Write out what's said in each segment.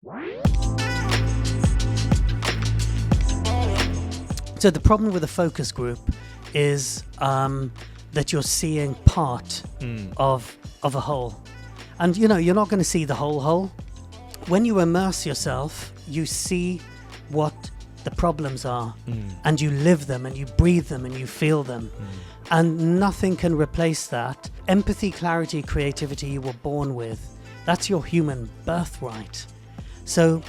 So the problem with a focus group is that you're seeing part of a whole. And, you're not going to see the whole whole. When you immerse yourself, you see what the problems are, and you live them, and you breathe them, and you feel them. And nothing can replace that. Empathy, clarity, creativity you were born with. That's your human birthright. So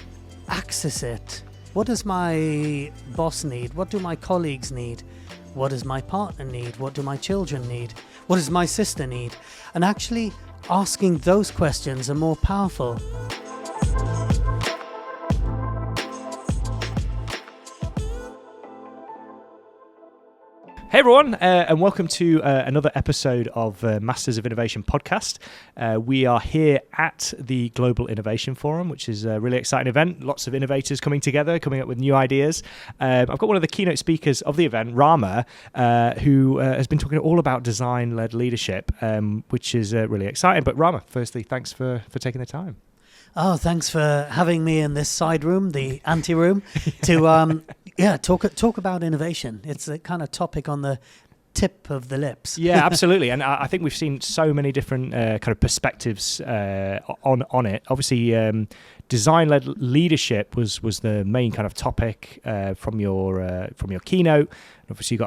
access it. What does my boss need? What do my colleagues need? What does my partner need? What do my children need? What does my sister need? And actually asking those questions are more powerful. Hey everyone, and welcome to another episode of Masters of Innovation podcast. We are here at the Global Innovation Forum, which is a really exciting event. Lots of innovators coming together, coming up with new ideas. I've got one of the keynote speakers of the event, Rama, who has been talking all about design-led leadership, which is really exciting. But Rama, firstly, thanks for taking the time. Oh, thanks for having me in this side room, the ante-room, to talk about innovation. It's a kind of topic on the tip of the lips. Yeah, absolutely. And I think we've seen so many different kind of perspectives on it. Obviously, design-led leadership was the main kind of topic from your keynote. Obviously,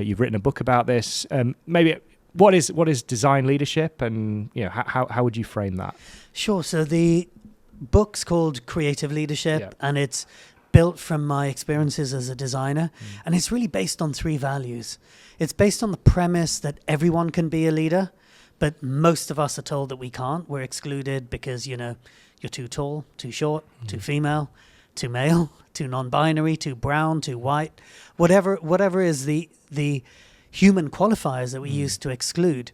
you've written a book about this. Maybe what is design leadership, and how would you frame that? Sure. So the book's called Creative Leadership, and it's built from my experiences as a designer, and it's really based on 3 values. It's based on the premise that everyone can be a leader, but most of us are told that we can't. We're excluded because, you're too tall, too short, too female, too male, too non-binary, too brown, too white, whatever is the human qualifiers that we use to exclude.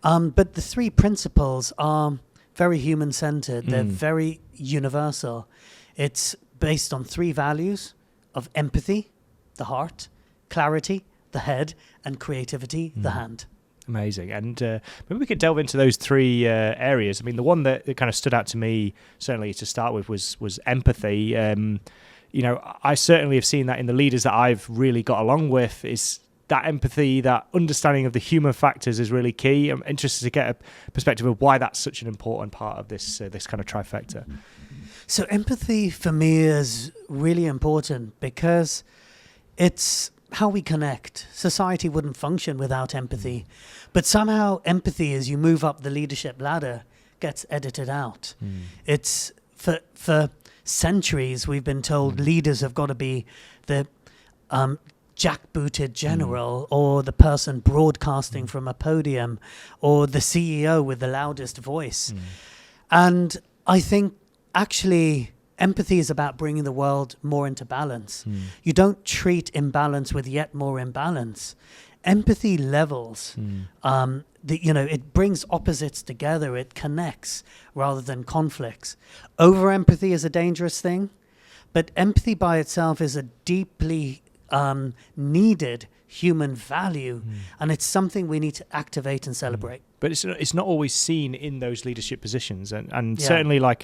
But the 3 principles are very human-centered. They're very universal. It's based on 3 values of empathy, the heart, clarity, the head, and creativity, the hand. Amazing. And maybe we could delve into those 3 areas. I mean, the one that kind of stood out to me, certainly to start with, was empathy. I certainly have seen that in the leaders that I've really got along with. Is that empathy, that understanding of the human factors is really key. I'm interested to get a perspective of why that's such an important part of this kind of trifecta. So empathy for me is really important because it's how we connect. Society wouldn't function without empathy. But somehow empathy, as you move up the leadership ladder, gets edited out. It's for centuries we've been told leaders have got to be the jackbooted general or the person broadcasting from a podium or the CEO with the loudest voice. And I think actually empathy is about bringing the world more into balance. You don't treat imbalance with yet more imbalance. Empathy levels. It brings opposites together. It connects rather than conflicts. Over empathy is a dangerous thing, but empathy by itself is a deeply needed human value, and it's something we need to activate and celebrate. But it's not always seen in those leadership positions, and certainly, I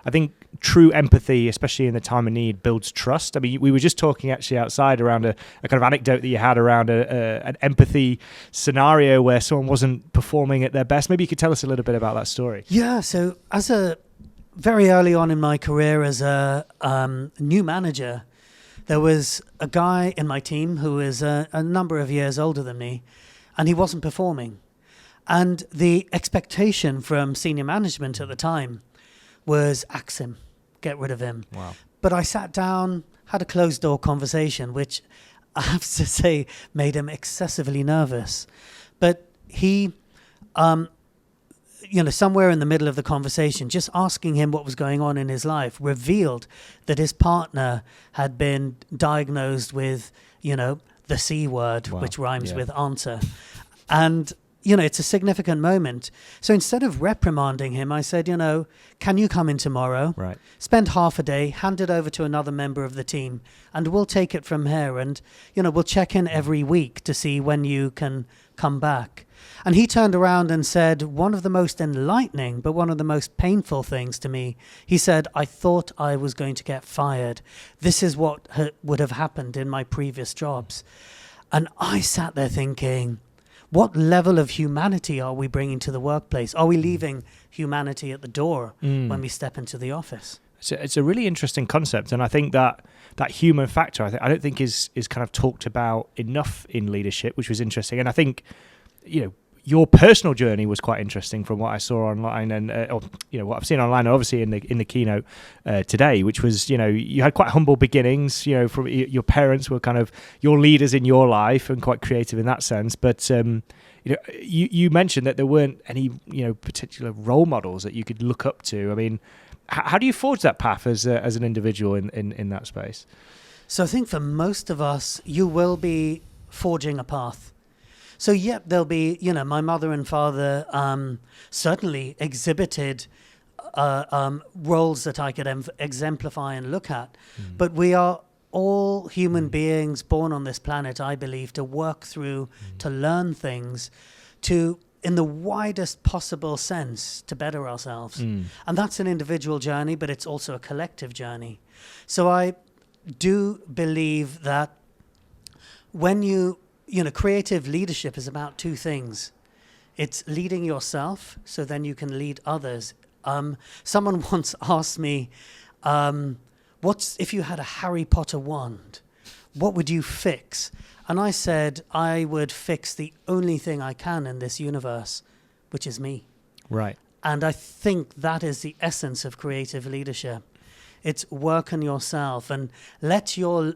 think true empathy, especially in the time of need, builds trust. I mean, we were just talking actually outside around a kind of anecdote that you had around an empathy scenario where someone wasn't performing at their best. Maybe you could tell us a little bit about that story. Yeah, so very early on in my career as a new manager, there was a guy in my team who is a number of years older than me, and he wasn't performing. And the expectation from senior management at the time was axe him, get rid of him. Wow. But I sat down, had a closed-door conversation, which I have to say made him excessively nervous. But he, somewhere in the middle of the conversation, just asking him what was going on in his life, revealed that his partner had been diagnosed with, the C word, which rhymes with answer. And it's a significant moment. So instead of reprimanding him, I said, can you come in tomorrow? Right. Spend half a day, hand it over to another member of the team, and we'll take it from here. And, we'll check in every week to see when you can come back. And he turned around and said, one of the most enlightening, but one of the most painful things to me, he said, I thought I was going to get fired. This is what would have happened in my previous jobs. And I sat there thinking, what level of humanity are we bringing to the workplace? Are we leaving humanity at the door when we step into the office? It's a really interesting concept, and I think that human factor, I don't think is kind of talked about enough in leadership, which was interesting. And I think, your personal journey was quite interesting from what I saw online, and what I've seen online, and obviously in the keynote today, which was you had quite humble beginnings. From your parents were kind of your leaders in your life and quite creative in that sense. But you mentioned that there weren't any particular role models that you could look up to. I mean, how do you forge that path as an individual in that space? So I think for most of us, you will be forging a path. So, there'll be, my mother and father certainly exhibited roles that I could exemplify and look at. But we are all human beings born on this planet, I believe, to work through, to learn things, to, in the widest possible sense, to better ourselves. And that's an individual journey, but it's also a collective journey. So I do believe that when creative leadership is about two things. It's leading yourself, so then you can lead others. Someone once asked me, if you had a Harry Potter wand, what would you fix? And I said, I would fix the only thing I can in this universe, which is me. Right. And I think that is the essence of creative leadership. It's work on yourself and let your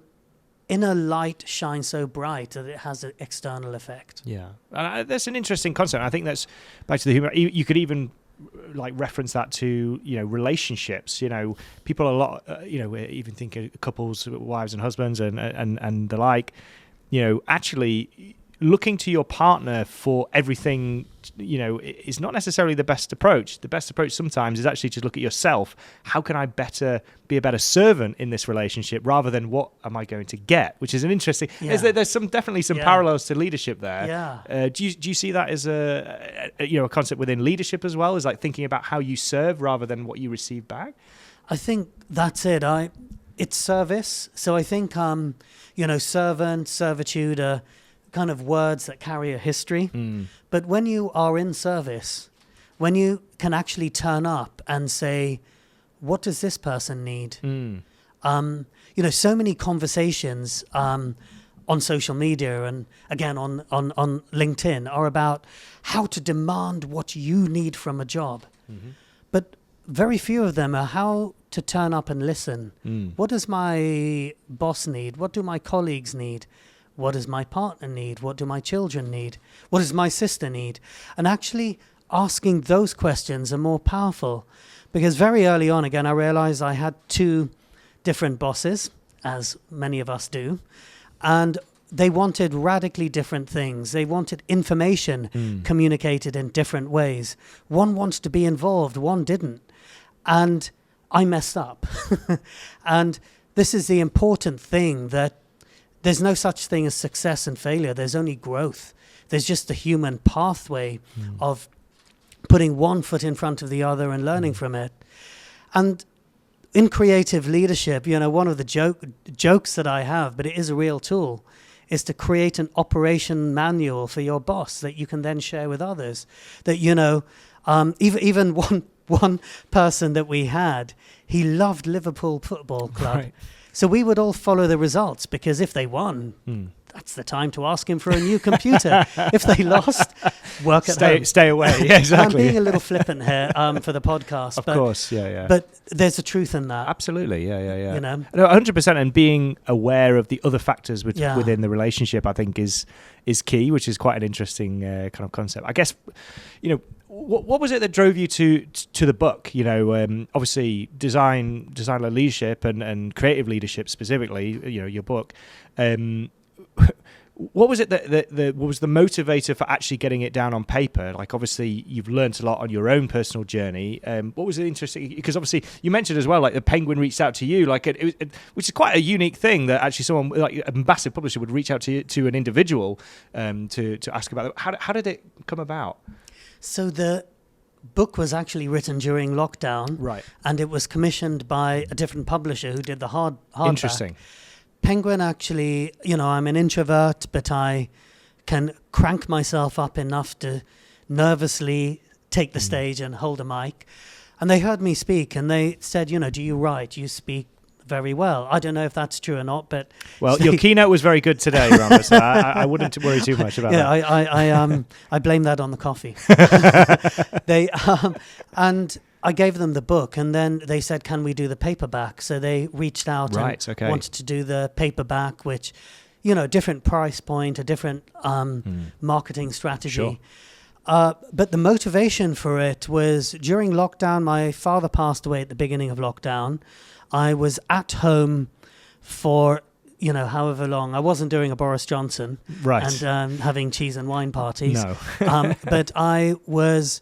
inner light shine so bright that it has an external effect. Yeah, that's an interesting concept. I think that's back to the human. You could even reference that to relationships. People a lot. Even think of couples, wives and husbands, and the like. Actually looking to your partner for everything, is not necessarily the best approach. The best approach sometimes is actually to look at yourself. How can I be a better servant in this relationship rather than what am I going to get? Which is an interesting. Yeah. There's definitely some parallels to leadership there. Yeah. Do you see that as a concept within leadership as well? Is thinking about how you serve rather than what you receive back? I think that's it. It's service. So I think servant, servitude are kind of words that carry a history. But when you are in service, when you can actually turn up and say, what does this person need? So many conversations on social media and again on LinkedIn are about how to demand what you need from a job. But very few of them are how to turn up and listen. What does my boss need? What do my colleagues need? What does my partner need? What do my children need? What does my sister need? And actually asking those questions are more powerful, because very early on, again, I realized I had two different bosses, as many of us do, and they wanted radically different things. They wanted information communicated in different ways. One wants to be involved, one didn't. And I messed up. And this is the important thing, that there's no such thing as success and failure. There's only growth. There's just the human pathway of putting one foot in front of the other and learning from it. And in creative leadership, one of the jokes that I have, but it is a real tool, is to create an operation manual for your boss that you can then share with others. That, even one person that we had, he loved Liverpool Football Club. Right. So we would all follow the results, because if they won, that's the time to ask him for a new computer. If they lost, work at home. Stay away. Yeah, exactly. I'm being a little flippant here for the podcast. Of course, yeah. But there's a truth in that. Absolutely, yeah. 100%, and being aware of the other factors within the relationship, I think, is key, which is quite an interesting kind of concept. I guess, what was it that drove you to the book? Obviously designer leadership and creative leadership specifically. Your book. What was it that what was the motivator for actually getting it down on paper? Like, obviously, you've learned a lot on your own personal journey. What was it interesting? Because obviously, you mentioned as well, like the Penguin reached out to you, like which is quite a unique thing that actually someone like a massive publisher would reach out to an individual to ask about it. How did it come about? So the book was actually written during lockdown, right? And it was commissioned by a different publisher who did the hardback. Interesting. Penguin actually, I'm an introvert, but I can crank myself up enough to nervously take the stage and hold a mic. And they heard me speak and they said, do you write? You speak very well. I don't know if that's true or not, but... Well, your keynote was very good today, Rama, so I wouldn't worry too much about that. I blame that on the coffee. And I gave them the book, and then they said, can we do the paperback? So they reached out and wanted to do the paperback, which, different price point, a different marketing strategy. Sure. But the motivation for it was during lockdown. My father passed away at the beginning of lockdown. I was at home for, however long. I wasn't doing a Boris Johnson and having cheese and wine parties. No. But I was...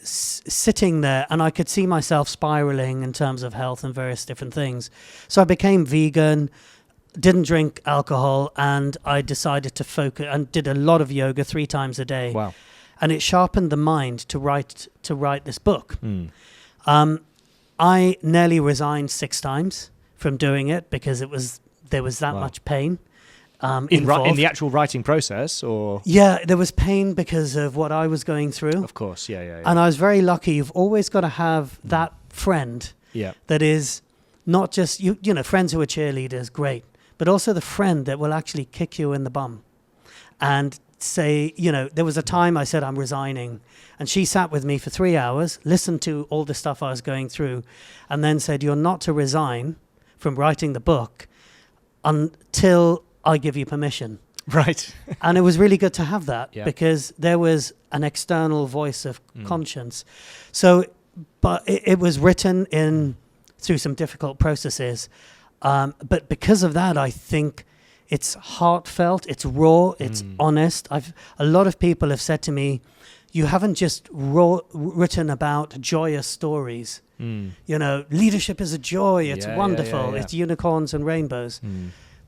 sitting there, and I could see myself spiraling in terms of health and various different things. So I became vegan, didn't drink alcohol, and I decided to focus and did a lot of yoga 3 times a day. Wow. And it sharpened the mind to write this book. I nearly resigned 6 times from doing it because there was that much pain. In the actual writing process, or there was pain because of what I was going through. Of course, yeah. And I was very lucky. You've always got to have that friend that is not just friends who are cheerleaders, great, but also the friend that will actually kick you in the bum and say, there was a time I said I'm resigning, and she sat with me for 3 hours, listened to all the stuff I was going through, and then said, you're not to resign from writing the book until I give you permission. Right. And it was really good to have that because there was an external voice of conscience. So, but it was written through some difficult processes. But because of that, I think it's heartfelt, it's raw, it's honest. A lot of people have said to me, you haven't just written about joyous stories. Leadership is a joy, it's wonderful, it's unicorns and rainbows.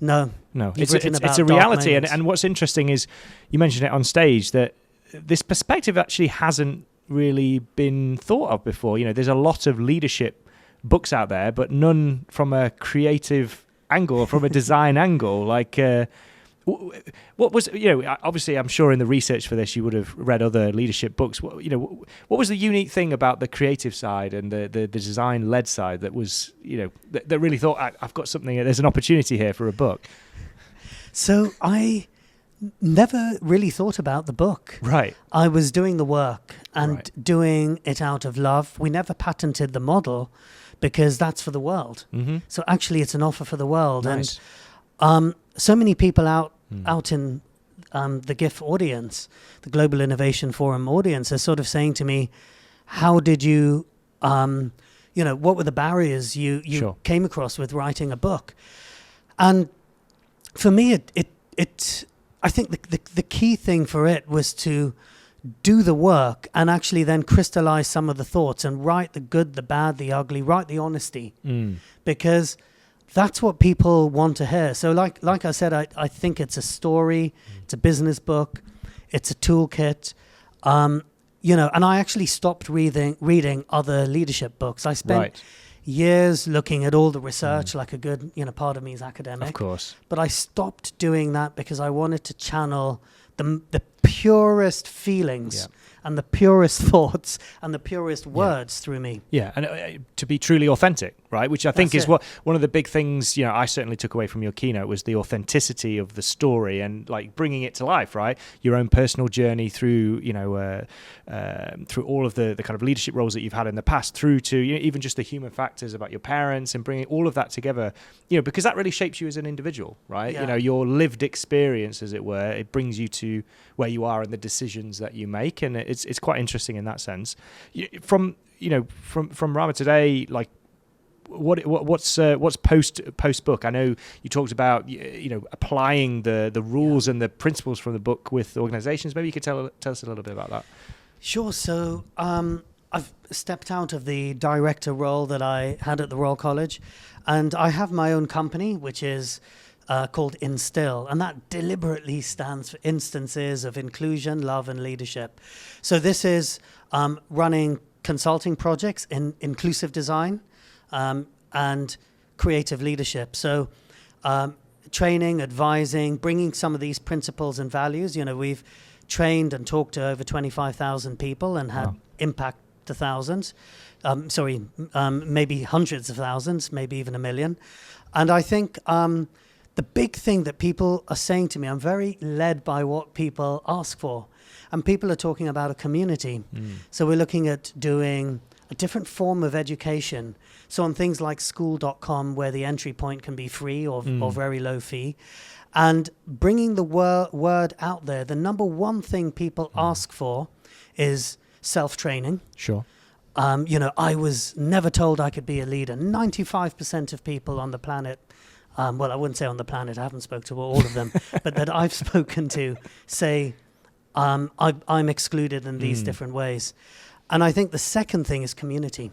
No, it's a reality. And what's interesting is you mentioned it on stage that this perspective actually hasn't really been thought of before. There's a lot of leadership books out there, but none from a creative angle or from a design angle. Like, what was, obviously I'm sure in the research for this you would have read other leadership books. What was the unique thing about the creative side and the design-led side that was, that really thought, I've got something, there's an opportunity here for a book? So I never really thought about the book. Right. I was doing the work and doing it out of love. We never patented the model because that's for the world. Mm-hmm. So actually it's an offer for the world. Nice. And so many people out in the GIF audience, the Global Innovation Forum audience, are sort of saying to me, how did you, what were the barriers you came across with writing a book? And for me, I think the key thing for it was to do the work and actually then crystallize some of the thoughts and write the good, the bad, the ugly, write the honesty, because that's what people want to hear. So like I said, I think it's a story, it's a business book, it's a toolkit, and I actually stopped reading other leadership books. I spent years looking at all the research, like a good, part of me is academic. Of course. But I stopped doing that because I wanted to channel the purest feelings and the purest thoughts and the purest words through me. Yeah, and to be truly authentic, right? Which I think is what one of the big things, I certainly took away from your keynote was the authenticity of the story and like bringing it to life, right? Your own personal journey through, through all of the kind of leadership roles that you've had in the past, through to even just the human factors about your parents and bringing all of that together, because that really shapes you as an individual, right? Yeah. Your lived experience, as it were, it brings you to where you are and the decisions that you make, and it's quite interesting in that sense. From Rama today, like what's post book? I know you talked about applying the rules and the principles from the book with organizations. Maybe you could tell us a little bit about that. Sure. So I've stepped out of the director role that I had at the Royal College, and I have my own company, which is called Instill, and that deliberately stands for instances of inclusion, love, and leadership. So this is running consulting projects in inclusive design and creative leadership. So training, advising, bringing some of these principles and values. We've trained and talked to over 25,000 people and had impact to thousands. Maybe hundreds of thousands, maybe even 1 million. And I think the big thing that people are saying to me, I'm very led by what people ask for. And people are talking about a community. So we're looking at doing a different form of education. So on things like school.com, where the entry point can be free or very low fee, and bringing the word out there. The number one thing people ask for is self-training. Sure. I was never told I could be a leader. 95% of people on the planet, I wouldn't say on the planet, I haven't spoken to all of them, but that I've spoken to say, I'm excluded in these different ways. And I think the second thing is community.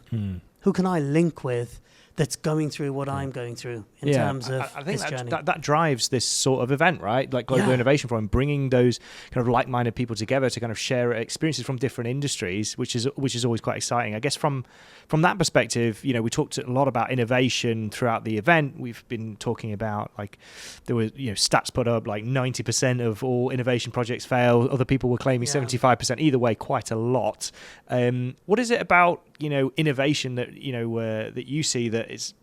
Who can I link with that's going through what I'm going through in terms of I think this journey? That drives this sort of event, right? Like Global Innovation Forum, bringing those kind of like-minded people together to kind of share experiences from different industries, which is always quite exciting. I guess from that perspective, we talked a lot about innovation throughout the event. We've been talking about, like, there were stats put up like 90% of all innovation projects fail. Other people were claiming 75%. Either way, quite a lot. What is it about innovation that that you see that is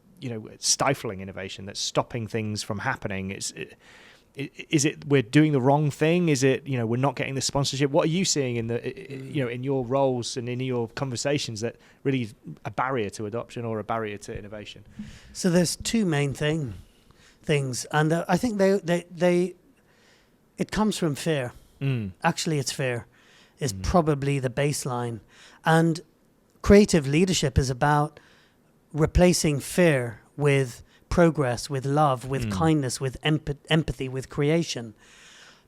stifling innovation, that's stopping things from happening? Is it we're doing the wrong thing? Is it we're not getting the sponsorship? What are you seeing in the in your roles and in your conversations that really is a barrier to adoption or a barrier to innovation? So there's two main things, and I think it comes from fear. Actually, it's fear is probably the baseline, and creative leadership is about replacing fear with progress, with love, with kindness, with empathy, with creation.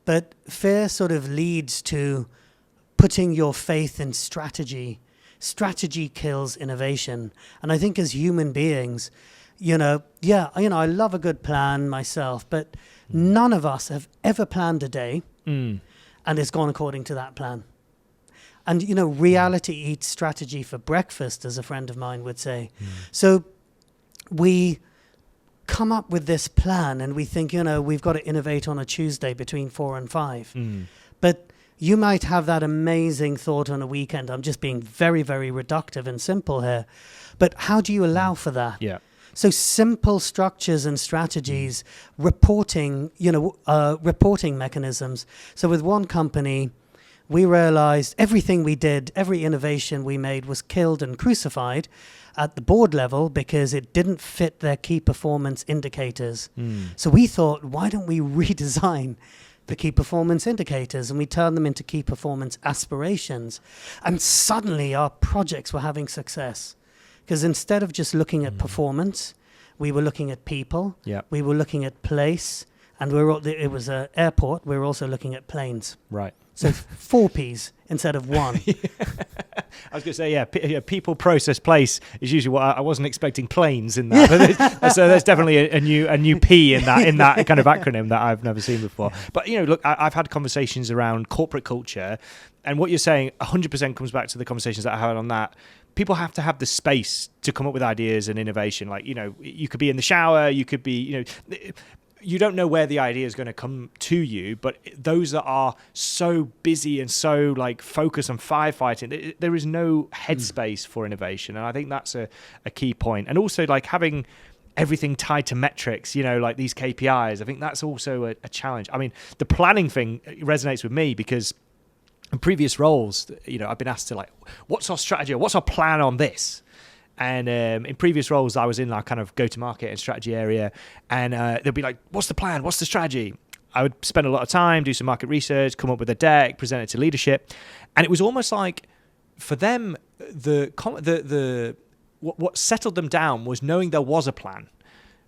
But fear sort of leads to putting your faith in strategy. Strategy kills innovation. And I think as human beings, I love a good plan myself, but none of us have ever planned a day and it's gone according to that plan. And, reality eats strategy for breakfast, as a friend of mine would say. So we come up with this plan and we think, we've got to innovate on a Tuesday between 4 and 5. But you might have that amazing thought on a weekend. I'm just being very, very reductive and simple here. But how do you allow for that? Yeah. So simple structures and strategies, reporting mechanisms. So with one company, we realized everything we did, every innovation we made was killed and crucified at the board level because it didn't fit their key performance indicators. So we thought, why don't we redesign the key performance indicators, and we turn them into key performance aspirations. And suddenly our projects were having success because instead of just looking at performance, we were looking at people, we were looking at place, and it was an airport. We were also looking at planes. Right. So 4 Ps instead of 1. I was going to say, people, process, place is usually what I wasn't expecting planes in that. So there's definitely a new P in that kind of acronym that I've never seen before. But look, I've had conversations around corporate culture, and what you're saying 100% comes back to the conversations that I had on that. People have to have the space to come up with ideas and innovation. Like, you could be in the shower, you could be, you don't know where the idea is going to come to you, but those that are so busy and so focused on firefighting, there is no headspace for innovation. And I think that's a key point. And also having everything tied to metrics, like these KPIs, I think that's also a challenge. I mean, the planning thing resonates with me because in previous roles, I've been asked to what's our strategy? What's our plan on this? And in previous roles, I was in our kind of go-to-market and strategy area, and they'd be like, what's the plan? What's the strategy? I would spend a lot of time, do some market research, come up with a deck, present it to leadership. And it was almost like, for them, the what settled them down was knowing there was a plan,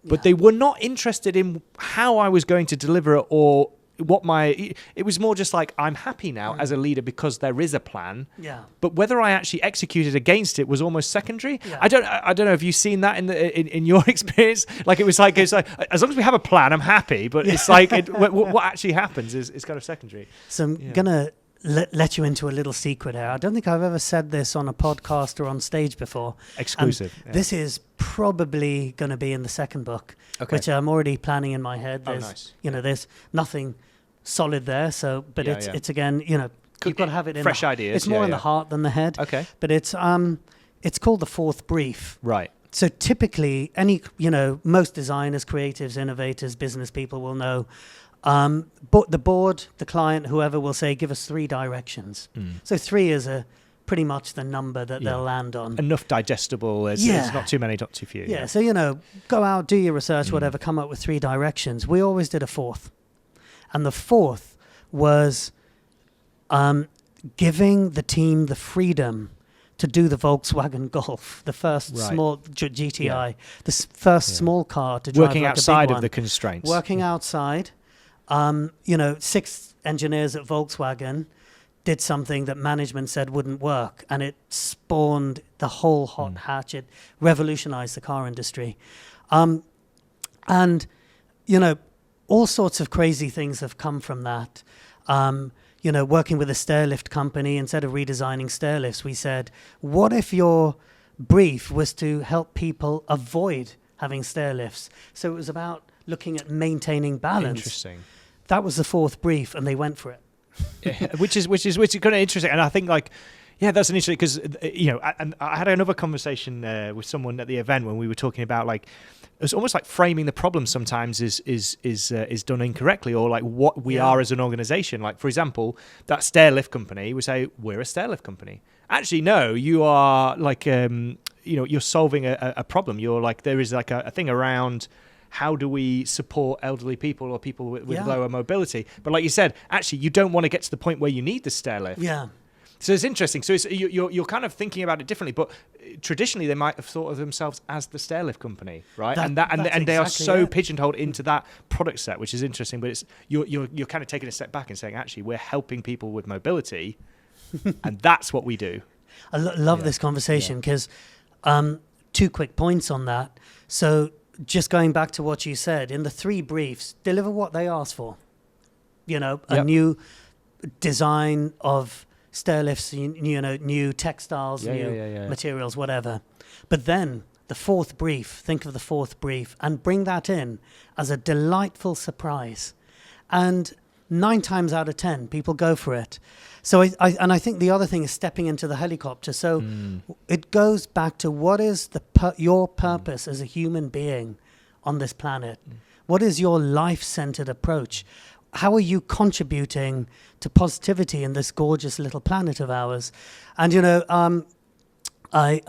but they were not interested in how I was going to deliver it or it was more just like, I'm happy now as a leader because there is a plan. Yeah. But whether I actually executed against it was almost secondary. Yeah. I don't know if you've seen that in your experience. Like it's like as long as we have a plan, I'm happy. But it's like what actually happens is kind of secondary. So I'm gonna let you into a little secret here. I don't think I've ever said this on a podcast or on stage before. Exclusive. This is probably going to be in the second book, which I'm already planning in my head. There's, nice. There's nothing solid there. So, but it's again, you've got to have it in fresh ideas. It's more in the heart than the head. Okay. But it's called the fourth brief. Right. So typically, most designers, creatives, innovators, business people will know. But the board, the client, whoever will say, give us 3 directions. So 3 is pretty much the number that they'll land on. Enough digestible. It's not too many, not too few. Yeah. So, go out, do your research, whatever, come up with 3 directions. We always did a 4th. And the 4th was giving the team the freedom to do the Volkswagen Golf, the first small GTI, the first small car to drive working like outside a big of one. the constraints. Working outside. 6 engineers at Volkswagen did something that management said wouldn't work, and it spawned the whole hot hatch. It revolutionized the car industry. And all sorts of crazy things have come from that. Working with a stairlift company, instead of redesigning stairlifts, we said, what if your brief was to help people avoid having stairlifts? So it was about looking at maintaining balance. Interesting. That was the 4th brief, and they went for it. which is kind of interesting, and I think that's an interesting, because and I had another conversation with someone at the event when we were talking about it's almost like framing the problem sometimes is done incorrectly, or like what we are as an organization. Like, for example, that stairlift company would say, we're a stairlift company. Actually, no, you are you're solving a problem. You're like, there is like a thing around how do we support elderly people or people with lower mobility. But like you said, actually, you don't want to get to the point where you need the stairlift. Yeah. So it's interesting. So you're kind of thinking about it differently, but traditionally they might have thought of themselves as the stairlift company, right? And they are so pigeonholed into that product set, which is interesting. But it's you're kind of taking a step back and saying, actually, we're helping people with mobility, and that's what we do. I love this conversation because 2 quick points on that. So just going back to what you said, in the 3 briefs, deliver what they asked for. A new design of stairlifts, new textiles, new materials, whatever. But then the 4th brief, think of the 4th brief and bring that in as a delightful surprise. And 9 times out of 10, people go for it. So I think the other thing is stepping into the helicopter. So it goes back to what is your purpose as a human being on this planet? What is your life-centered approach? How are you contributing to positivity in this gorgeous little planet of ours? And, I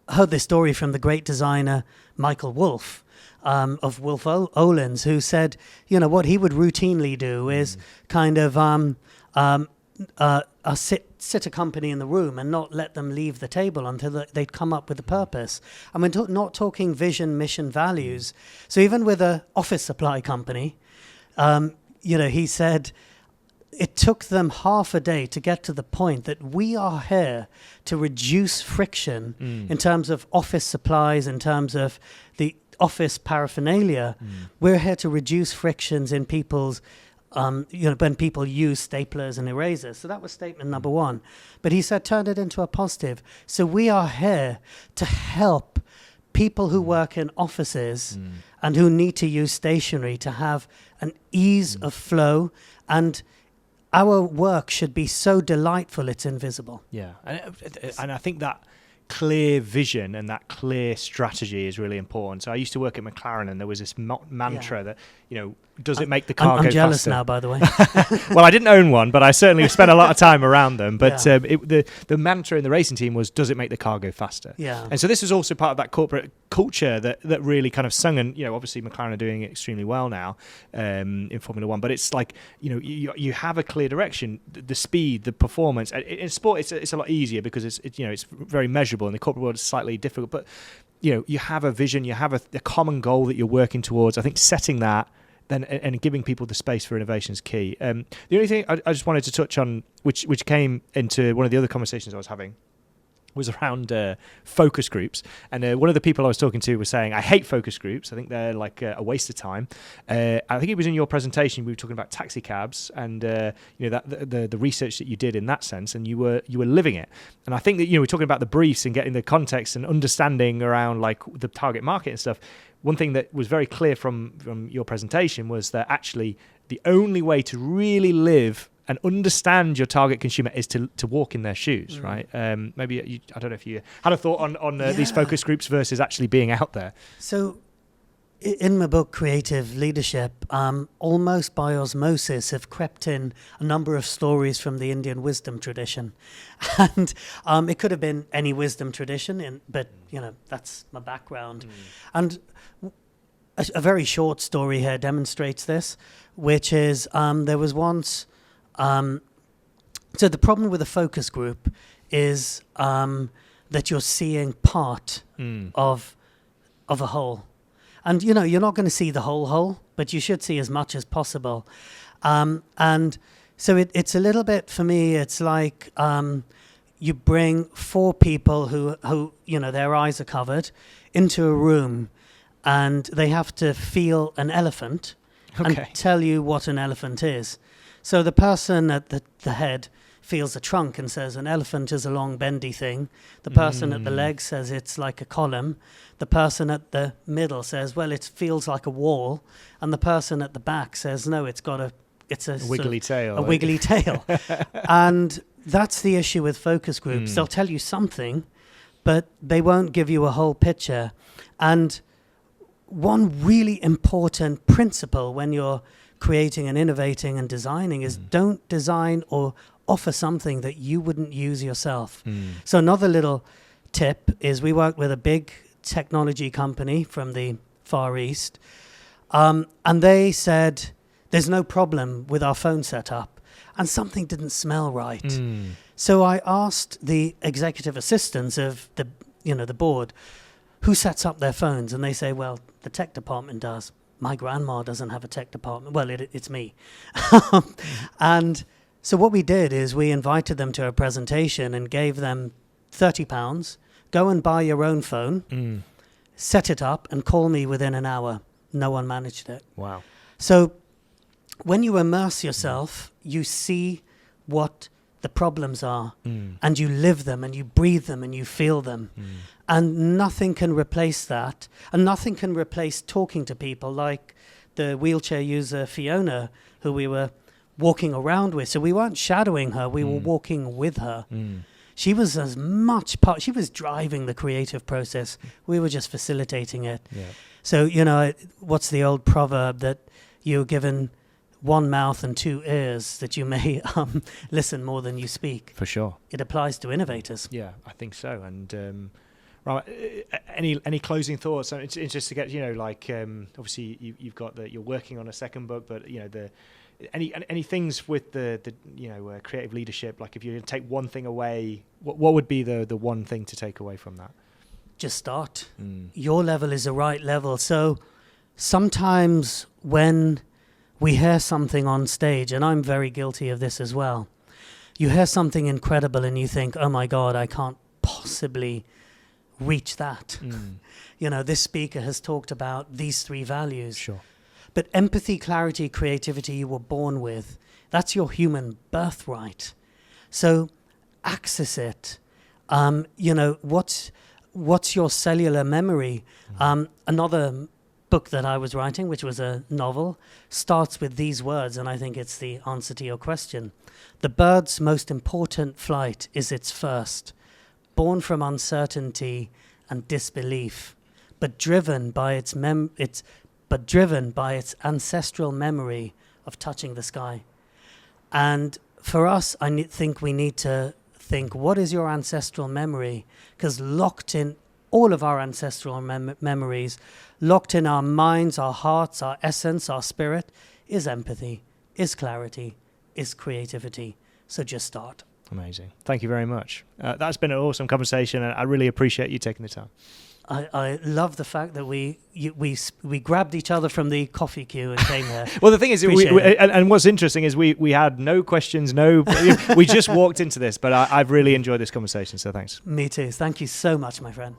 heard this story from the great designer Michael Wolff, of Wolff Olins, who said, what he would routinely do is kind of sit a company in the room and not let them leave the table until they'd come up with a purpose. And we're not talking vision, mission, values. So even with an office supply company, he said it took them half a day to get to the point that we are here to reduce friction in terms of office supplies, in terms of the office paraphernalia. We're here to reduce frictions in people's, when people use staplers and erasers. So that was statement number 1. But he said, turn it into a positive. So we are here to help people who work in offices and who need to use stationery to have an ease of flow, and our work should be so delightful it's invisible. Yeah, and I think that clear vision and that clear strategy is really important. So I used to work at McLaren, and there was this mantra that, does it make the car go faster? I'm jealous now, by the way. Well, I didn't own one, but I certainly spent a lot of time around them. But the mantra in the racing team was, does it make the car go faster? Yeah. And so this was also part of that corporate culture that really kind of sung, and obviously McLaren are doing it extremely well now in Formula One, but it's like you have a clear direction, the speed, the performance. In sport it's a lot easier because it's very measurable. In the corporate world it's slightly difficult, but you have a vision, you have a common goal that you're working towards. I think setting that then and giving people the space for innovation is key. The only thing I just wanted to touch on, which came into one of the other conversations I was having, was around focus groups. And one of the people I was talking to was saying, I hate focus groups. I think they're like a waste of time. I think it was in your presentation, we were talking about taxi cabs and that the research that you did in that sense, and you were living it. And I think that we're talking about the briefs and getting the context and understanding around like the target market and stuff. One thing that was very clear from your presentation was that actually the only way to really live and understand your target consumer is to walk in their shoes, right? Maybe I don't know if you had a thought on these focus groups versus actually being out there. So in my book, Creative Leadership, almost by osmosis have crept in a number of stories from the Indian wisdom tradition. And it could have been any wisdom tradition, but that's my background. And a very short story here demonstrates this, which is there was once... so the problem with a focus group is that you're seeing part of a whole. And, you're not going to see the whole, but you should see as much as possible. And so it's a little bit, for me, it's like you bring 4 people who their eyes are covered into a room, and they have to feel an elephant and tell you what an elephant is. So the person at the head feels a trunk and says an elephant is a long bendy thing. The person at the leg says it's like a column. The person at the middle says, well, it feels like a wall. And the person at the back says, no, it's a wiggly tail. A wiggly tail. And that's the issue with focus groups. They'll tell you something, but they won't give you a whole picture. And one really important principle when you're creating and innovating and designing is don't design or offer something that you wouldn't use yourself. So another little tip is we work with a big technology company from the Far East, and they said there's no problem with our phone setup, and something didn't smell right. So I asked the executive assistants of the board, who sets up their phones, and they say, well, the tech department does. My grandma doesn't have a tech department. Well, it's me. And so what we did is we invited them to a presentation and gave them £30. Go and buy your own phone, set it up, and call me within an hour. No one managed it. Wow. So when you immerse yourself, you see what the problems are, and you live them, and you breathe them, and you feel them. And nothing can replace that. And nothing can replace talking to people like the wheelchair user Fiona, who we were walking around with. So we weren't shadowing her, we were walking with her. She was as much she was driving the creative process. We were just facilitating it. Yeah. So, what's the old proverb that you're given one mouth and 2 ears that you may listen more than you speak? For sure. It applies to innovators. Yeah, I think so. And right, any closing thoughts? It's just to get obviously you've got you're working on a second book, but any things with the creative leadership. Like if you take one thing away, what would be the one thing to take away from that? Just start. Your level is the right level. So sometimes when we hear something on stage, and I'm very guilty of this as well, you hear something incredible and you think, oh my God, I can't possibly reach that. This speaker has talked about these 3 values. Sure. But empathy, clarity, creativity, you were born with. That's your human birthright. So access it. What's your cellular memory? Another book that I was writing, which was a novel, starts with these words, and I think it's the answer to your question. The bird's most important flight is its first, born from uncertainty and disbelief, but driven by its ancestral memory of touching the sky. And for us, think we need to think, what is your ancestral memory? Because locked in all of our ancestral memories, locked in our minds, our hearts, our essence, our spirit, is empathy, is clarity, is creativity. So just start. Amazing. Thank you very much. That's been an awesome conversation, and I really appreciate you taking the time. I love the fact that we grabbed each other from the coffee queue and came here. Well, the thing is, and what's interesting is we had no questions, we just walked into this, but I've really enjoyed this conversation, so thanks. Me too. Thank you so much, my friend.